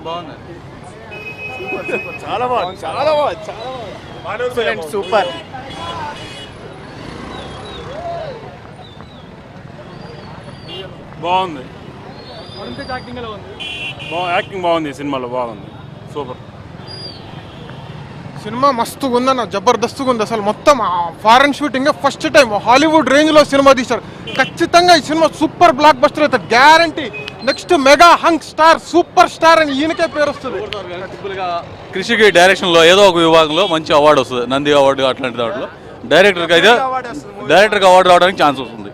బాగుంది. చాలా బాగుంది, చాలా బాగుంది, చాలా బాగుంది. సూపర్. బాగుంది. యాక్టింగ్ బాగుంది, సినిమాలో బాగుంది, సూపర్. సినిమా మస్తుగా ఉందన్న, జబర్దస్తుగా ఉంది. అసలు మొత్తం foreign shooting first time Hollywood range లో సినిమా తీశారు. ఖచ్చితంగా ఈ సినిమా సూపర్ బ్లాక్ బస్టర్ అవుతుంది, guarantee. Next mega hunk star, super star అని ఈయనకే పేరు వస్తుంది. కృషికి డైరెక్షన్లో ఏదో ఒక విభాగంలో మంచి అవార్డు వస్తుంది, నంది అవార్డు అట్లాంటి దాంట్లో. డైరెక్టర్కి అయితే అవార్డు రావడానికి ఛాన్స్ వస్తుంది.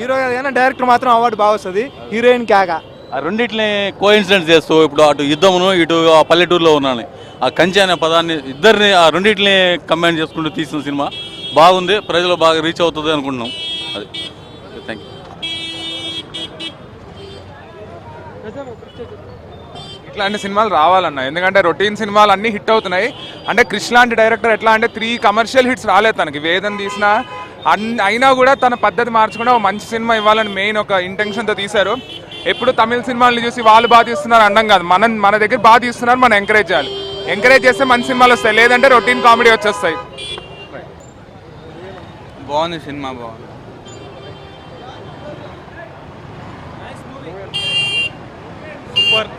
హీరో కానీ డైరెక్టర్ మాత్రం అవార్డు బాగా వస్తుంది. హీరోయిన్ క్యాగా ఆ రెండింటిని కోఇన్సిడెన్స్ చేస్తూ ఇప్పుడు అటు యుద్ధమును ఇటు ఆ పల్లెటూరులో ఉన్నాను ఆ కంచె అనే పదాన్ని ఇద్దరిని ఆ రెండింటిని కంబైన్ చేసుకుంటూ తీసిన సినిమా బాగుంది, ప్రజలు బాగా రీచ్ అవుతుంది అనుకుంటున్నాం. అది థ్యాంక్ యూ. ఇట్లాంటి సినిమాలు రావాలన్న, ఎందుకంటే రొటీన్ సినిమాలు అన్నీ హిట్ అవుతున్నాయి. అంటే క్రిష్ లాంటి డైరెక్టర్ ఎట్లా అంటే 3 కమర్షియల్ హిట్స్ రాలేదు తనకి. వేదం తీసినా అయినా కూడా తన పద్ధతి మార్చకుండా ఒక మంచి సినిమా ఇవ్వాలని మెయిన్ ఒక ఇంటెన్షన్తో తీశారు. ఎప్పుడు తమిళ సినిమాలను చూసి వాళ్ళు బాగా తీస్తున్నారు అనడం కాదు, మన దగ్గర బాగా తీస్తున్నారు, మనం ఎంకరేజ్ చేయాలి. ఎంకరేజ్ చేస్తే మంచి సినిమాలు వస్తాయి, లేదంటే రొటీన్ కామెడీ వచ్చేస్తాయి. బాగుంది సినిమా, బాగుంది. సూపర్.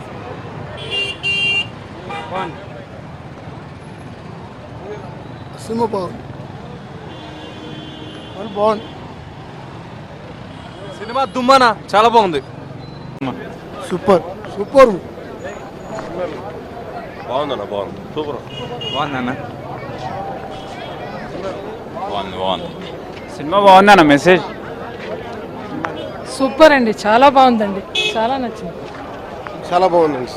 సినిమా బాగుంది, బాగుంది. సినిమా దుమ్మానా చాలా బాగుంది. సూపర్ సూపర్ బాగుందన్న, బాగుంది, సూపర్. బాగుందన్న, బాగుంది. సినిమా బాగుందన్న, మెసేజ్ సూపర్ అండి, చాలా బాగుందండి, చాలా నచ్చింది. చాలా బాగుందండి.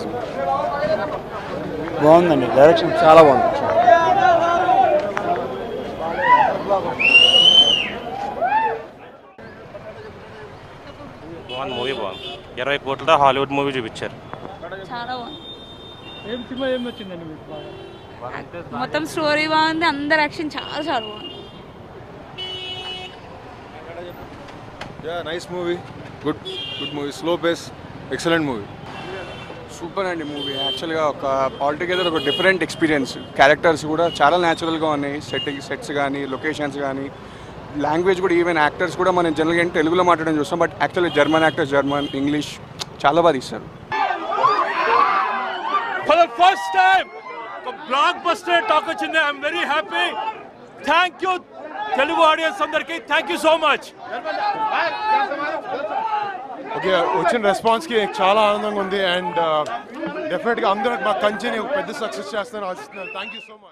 బాగుందండి, డైరెక్షన్ చాలా బాగుంది. బాగుంది, మూవీ బాగుంది. 20 కోట్లతో హాలీవుడ్ మూవీ చూపించారు. చాలా బాగుంది. మొత్తం స్టోరీ బాగుంది, అందరు యాక్షన్ చాలా చాలా బాగుంది. Nice movie, good movie, slow pace, excellent movie. Super అండి మూవీ. యాక్చువల్గా ఒక ఆల్టుగెదర్ ఒక డిఫరెంట్ ఎక్స్పీరియన్స్. క్యారెక్టర్స్ కూడా చాలా న్యాచురల్గా ఉన్నాయి, సెట్స్ కానీ లొకేషన్స్ కానీ లాంగ్వేజ్ కూడా, ఈవెన్ యాక్టర్స్ కూడా మనం జనరల్గా తెలుగులో మాట్లాడడం చూస్తాం, but actually German actors German, English చాలా బాగా తీస్తారు. For the first time, a blockbuster talk వచ్చింది. I'm very happy. Thank you, Telugu audience అందరికి. Thank you so much. Okay, వచ్చిన రెస్పాన్స్కి చాలా ఆనందంగా ఉంది. అండ్ డెఫినెట్గా అందరూ మా కంచెని పెద్ద సక్సెస్ చేస్తారని ఆశిస్తున్నారు. Thank you so much.